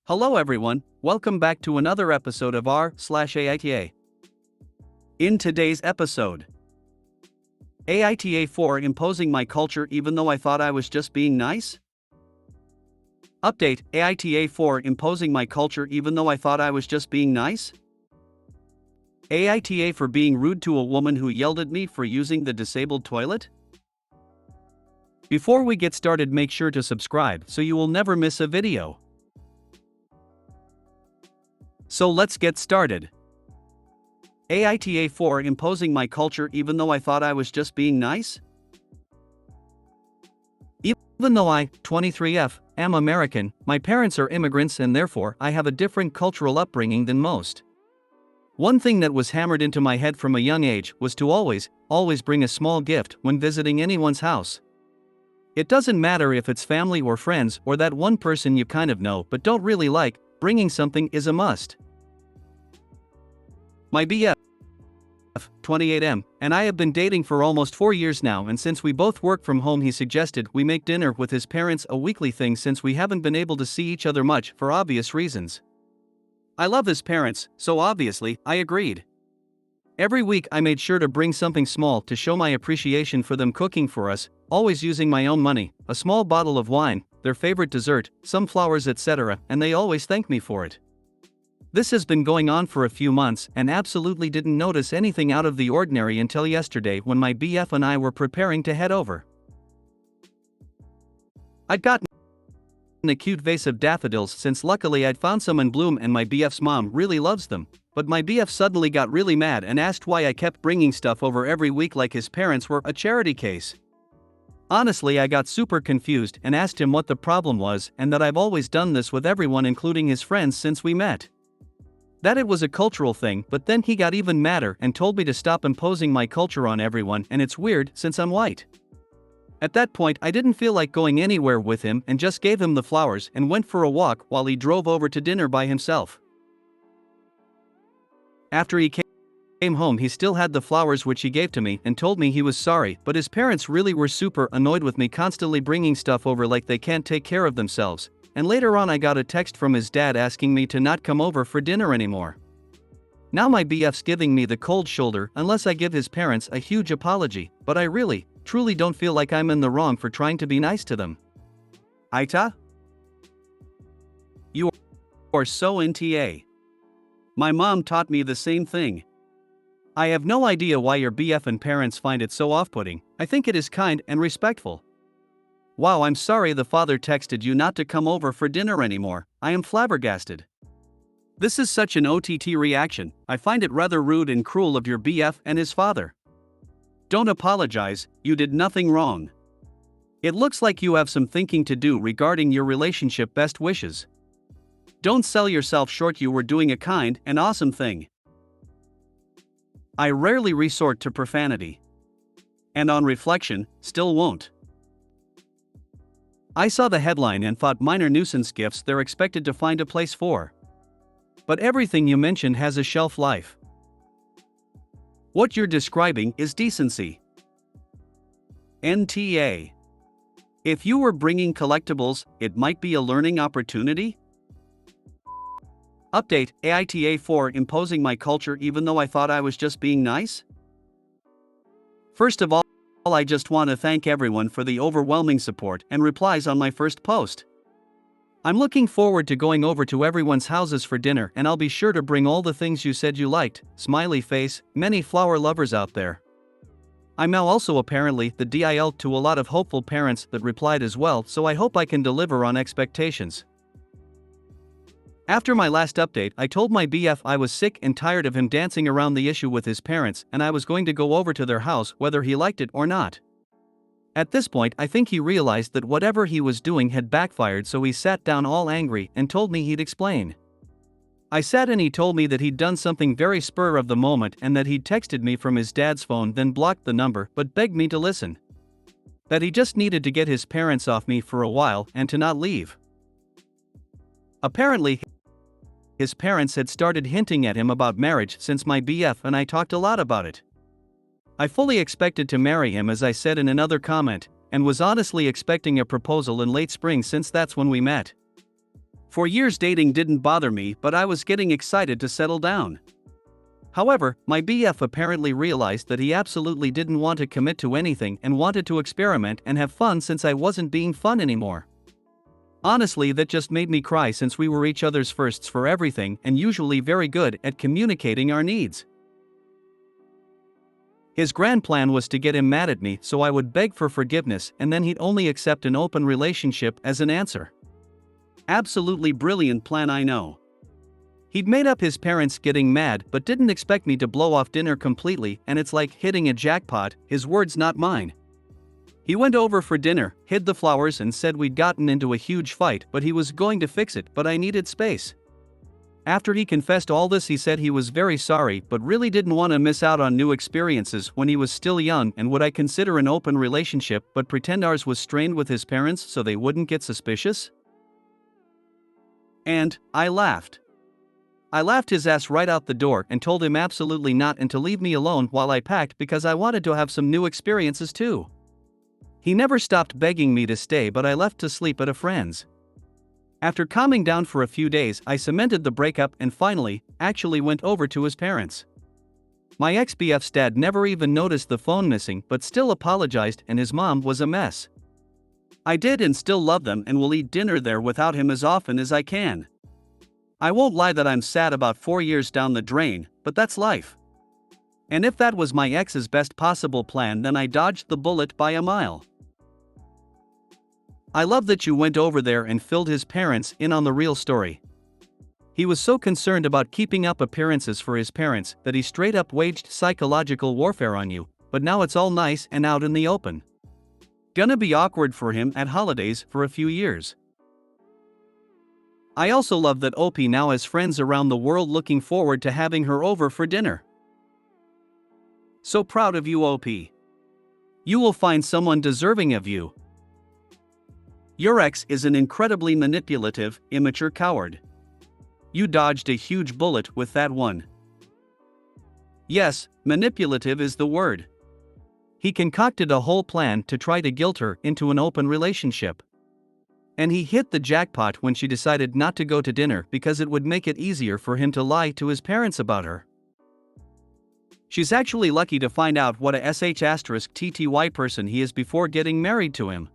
Hello everyone, welcome back to another episode of r/AITA. In today's episode, AITA 4 imposing my culture even though I thought I was just being nice? Update, AITA 4 imposing my culture even though I thought I was just being nice? AITA for being rude to a woman who yelled at me for using the disabled toilet? Before we get started, make sure to subscribe so you will never miss a video. So let's get started. AITA 4 imposing my culture even though I thought I was just being nice? Even though I, 23F, am American, my parents are immigrants and therefore I have a different cultural upbringing than most. One thing that was hammered into my head from a young age was to always bring a small gift when visiting anyone's house. It doesn't matter if it's family or friends or that one person you kind of know but don't really like, bringing something is a must. My BF, 28M, and I have been dating for almost 4 years now, and since we both work from home he suggested we make dinner with his parents a weekly thing since we haven't been able to see each other much for obvious reasons. I love his parents, so obviously, I agreed. Every week I made sure to bring something small to show my appreciation for them cooking for us, always using my own money, a small bottle of wine, their favorite dessert, some flowers, etc., and they always thank me for it. This has been going on for a few months and absolutely didn't notice anything out of the ordinary until yesterday when my BF and I were preparing to head over. I'd gotten a cute vase of daffodils since luckily I'd found some in bloom and my BF's mom really loves them, but my BF suddenly got really mad and asked why I kept bringing stuff over every week like his parents were a charity case. Honestly, I got super confused and asked him what the problem was and that I've always done this with everyone including his friends since we met. That it was a cultural thing, but then he got even madder and told me to stop imposing my culture on everyone, and it's weird since I'm white. At that point I didn't feel like going anywhere with him and just gave him the flowers and went for a walk while he drove over to dinner by himself. After he came home he still had the flowers which he gave to me and told me he was sorry, but his parents really were super annoyed with me constantly bringing stuff over like they can't take care of themselves, and later on I got a text from his dad asking me to not come over for dinner anymore. Now my BF's giving me the cold shoulder unless I give his parents a huge apology, but I really, truly don't feel like I'm in the wrong for trying to be nice to them. AITA? You are so NTA. My mom taught me the same thing. I have no idea why your BF and parents find it so off-putting. I think it is kind and respectful. Wow, I'm sorry the father texted you not to come over for dinner anymore. I am flabbergasted. This is such an OTT reaction. I find it rather rude and cruel of your BF and his father. Don't apologize, you did nothing wrong. It looks like you have some thinking to do regarding your relationship. Best wishes. Don't sell yourself short, you were doing a kind and awesome thing. I rarely resort to profanity. And on reflection, still won't. I saw the headline and thought minor nuisance gifts they're expected to find a place for. But everything you mentioned has a shelf life. What you're describing is decency. NTA. If you were bringing collectibles, it might be a learning opportunity? Update, AITA 4 imposing my culture even though I thought I was just being nice? First of all, I just want to thank everyone for the overwhelming support and replies on my first post. I'm looking forward to going over to everyone's houses for dinner and I'll be sure to bring all the things you said you liked, smiley face, many flower lovers out there. I'm now also apparently the DIL to a lot of hopeful parents that replied as well, so I hope I can deliver on expectations. After my last update I told my BF I was sick and tired of him dancing around the issue with his parents and I was going to go over to their house whether he liked it or not. At this point I think he realized that whatever he was doing had backfired, so he sat down all angry and told me he'd explain. I sat and he told me that he'd done something very spur of the moment and that he'd texted me from his dad's phone then blocked the number but begged me to listen. That he just needed to get his parents off me for a while and to not leave. Apparently, his parents had started hinting at him about marriage since my BF and I talked a lot about it. I fully expected to marry him, as I said in another comment, and was honestly expecting a proposal in late spring since that's when we met. For years dating didn't bother me, but I was getting excited to settle down. However, my BF apparently realized that he absolutely didn't want to commit to anything and wanted to experiment and have fun since I wasn't being fun anymore. Honestly, that just made me cry since we were each other's firsts for everything and usually very good at communicating our needs. His grand plan was to get him mad at me so I would beg for forgiveness and then he'd only accept an open relationship as an answer. Absolutely brilliant plan, I know. He'd made up his parents getting mad but didn't expect me to blow off dinner completely, and it's like hitting a jackpot, his words not mine. He went over for dinner, hid the flowers and said we'd gotten into a huge fight but he was going to fix it, but I needed space. After he confessed all this, he said he was very sorry but really didn't want to miss out on new experiences when he was still young, and would I consider an open relationship but pretend ours was strained with his parents so they wouldn't get suspicious? And I laughed. I laughed his ass right out the door and told him absolutely not and to leave me alone while I packed because I wanted to have some new experiences too. He never stopped begging me to stay, but I left to sleep at a friend's. After calming down for a few days, I cemented the breakup and finally, actually went over to his parents. My ex-BF's dad never even noticed the phone missing but still apologized, and his mom was a mess. I did and still love them and will eat dinner there without him as often as I can. I won't lie that I'm sad about 4 years down the drain, but that's life. And if that was my ex's best possible plan, then I dodged the bullet by a mile. I love that you went over there and filled his parents in on the real story. He was so concerned about keeping up appearances for his parents that he straight up waged psychological warfare on you, but now it's all nice and out in the open. Gonna be awkward for him at holidays for a few years. I also love that OP now has friends around the world looking forward to having her over for dinner. So proud of you, OP. You will find someone deserving of you. Your ex is an incredibly manipulative, immature coward. You dodged a huge bullet with that one. Yes, manipulative is the word. He concocted a whole plan to try to guilt her into an open relationship. And he hit the jackpot when she decided not to go to dinner because it would make it easier for him to lie to his parents about her. She's actually lucky to find out what a *TTY person he is before getting married to him.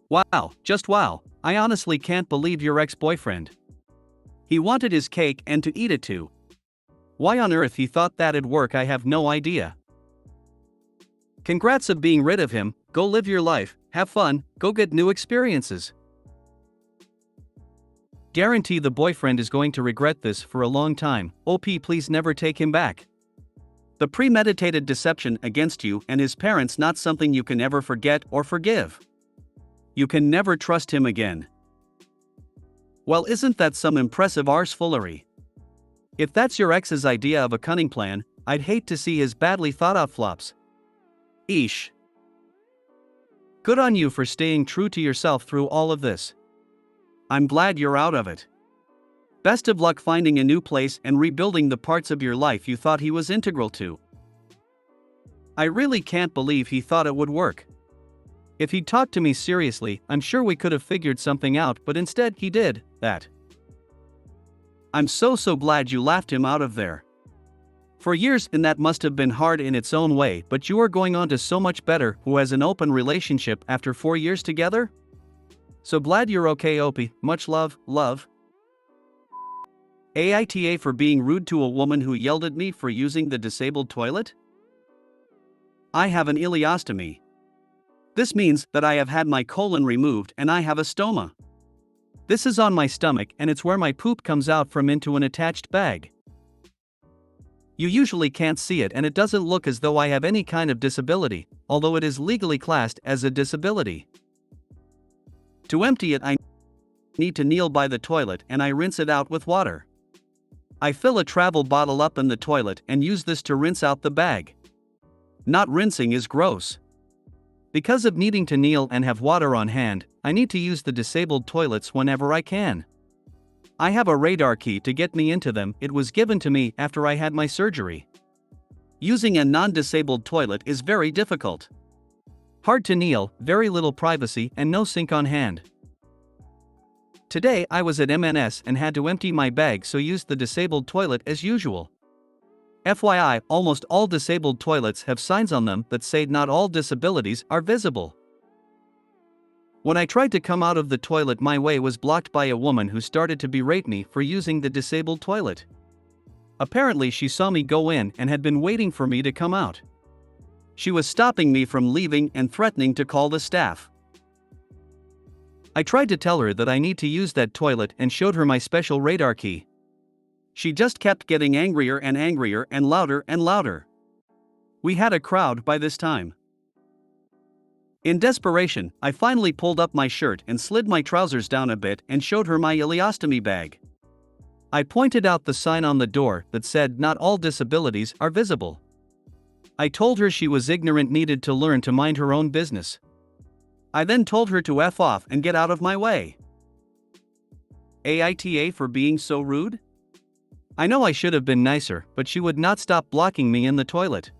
Wow, just wow, I honestly can't believe your ex-boyfriend. He wanted his cake and to eat it too. Why on earth he thought that'd work, I have no idea. Congrats of being rid of him, go live your life, have fun, go get new experiences. Guarantee the boyfriend is going to regret this for a long time. OP, please never take him back. The premeditated deception against you and his parents not something you can ever forget or forgive. You can never trust him again. Well, isn't that some impressive arsefoolery? If that's your ex's idea of a cunning plan, I'd hate to see his badly thought out flops. Eesh. Good on you for staying true to yourself through all of this. I'm glad you're out of it. Best of luck finding a new place and rebuilding the parts of your life you thought he was integral to. I really can't believe he thought it would work. If he'd talked to me seriously, I'm sure we could have figured something out, but instead he did that. I'm so glad you laughed him out of there. For years, and that must have been hard in its own way, but you are going on to so much better. Who has an open relationship after 4 years together? So glad you're okay, OP. Much love, love. AITA for being rude to a woman who yelled at me for using the disabled toilet? I have an ileostomy. This means that I have had my colon removed and I have a stoma. This is on my stomach and it's where my poop comes out from into an attached bag. You usually can't see it and it doesn't look as though I have any kind of disability, although it is legally classed as a disability. To empty it, I need to kneel by the toilet and I rinse it out with water. I fill a travel bottle up in the toilet and use this to rinse out the bag. Not rinsing is gross. Because of needing to kneel and have water on hand, I need to use the disabled toilets whenever I can. I have a radar key to get me into them. It was given to me after I had my surgery. Using a non-disabled toilet is very difficult. Hard to kneel, very little privacy, and no sink on hand. Today I was at MNS and had to empty my bag, so used the disabled toilet as usual. FYI, almost all disabled toilets have signs on them that say not all disabilities are visible. When I tried to come out of the toilet, my way was blocked by a woman who started to berate me for using the disabled toilet. Apparently she saw me go in and had been waiting for me to come out. She was stopping me from leaving and threatening to call the staff. I tried to tell her that I need to use that toilet and showed her my special radar key. She just kept getting angrier and louder and louder. We had a crowd by this time. In desperation, I finally pulled up my shirt and slid my trousers down a bit and showed her my ileostomy bag. I pointed out the sign on the door that said not all disabilities are visible. I told her she was ignorant, needed to learn to mind her own business. I then told her to F off and get out of my way. AITA for being so rude? I know I should have been nicer, but she would not stop blocking me in the toilet.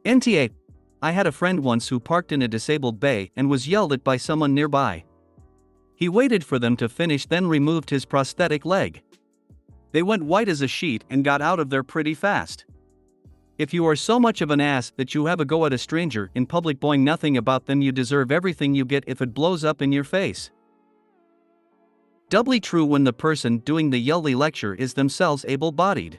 NTA. I had a friend once who parked in a disabled bay and was yelled at by someone nearby. He waited for them to finish, then removed his prosthetic leg. They went white as a sheet and got out of there pretty fast. If you are so much of an ass that you have a go at a stranger in public boing nothing about them, you deserve everything you get if it blows up in your face. Doubly true when the person doing the yelly lecture is themselves able-bodied.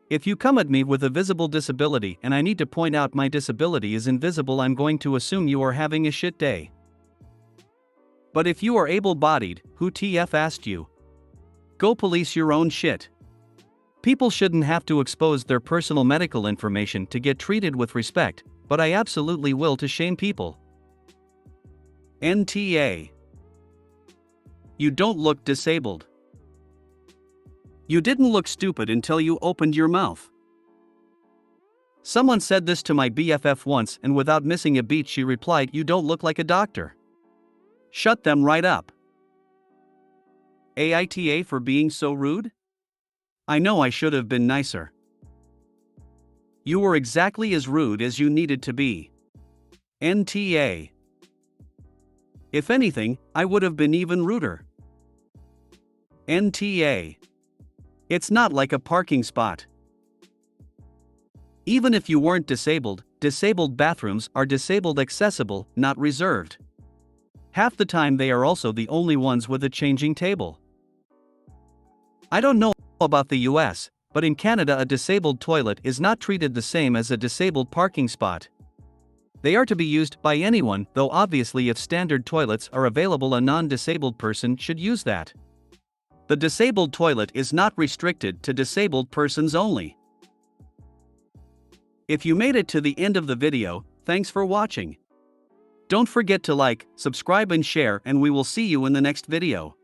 If you come at me with a visible disability and I need to point out my disability is invisible, I'm going to assume you are having a shit day. But if you are able-bodied, who TF asked you? Go police your own shit. People shouldn't have to expose their personal medical information to get treated with respect, but I absolutely will to shame people. NTA. You don't look disabled. You didn't look stupid until you opened your mouth. Someone said this to my BFF once, and without missing a beat she replied, "You don't look like a doctor." Shut them right up. AITA for being so rude? I know I should have been nicer. You were exactly as rude as you needed to be. NTA. If anything, I would have been even ruder. NTA. It's not like a parking spot. Even if you weren't disabled, disabled bathrooms are disabled accessible, not reserved. Half the time they are also the only ones with a changing table. I don't know about the US, but in Canada a disabled toilet is not treated the same as a disabled parking spot. They are to be used by anyone, though obviously if standard toilets are available a non-disabled person should use that. The disabled toilet is not restricted to disabled persons only. If you made it to the end of the video, thanks for watching. Don't forget to like, subscribe and share, and we will see you in the next video.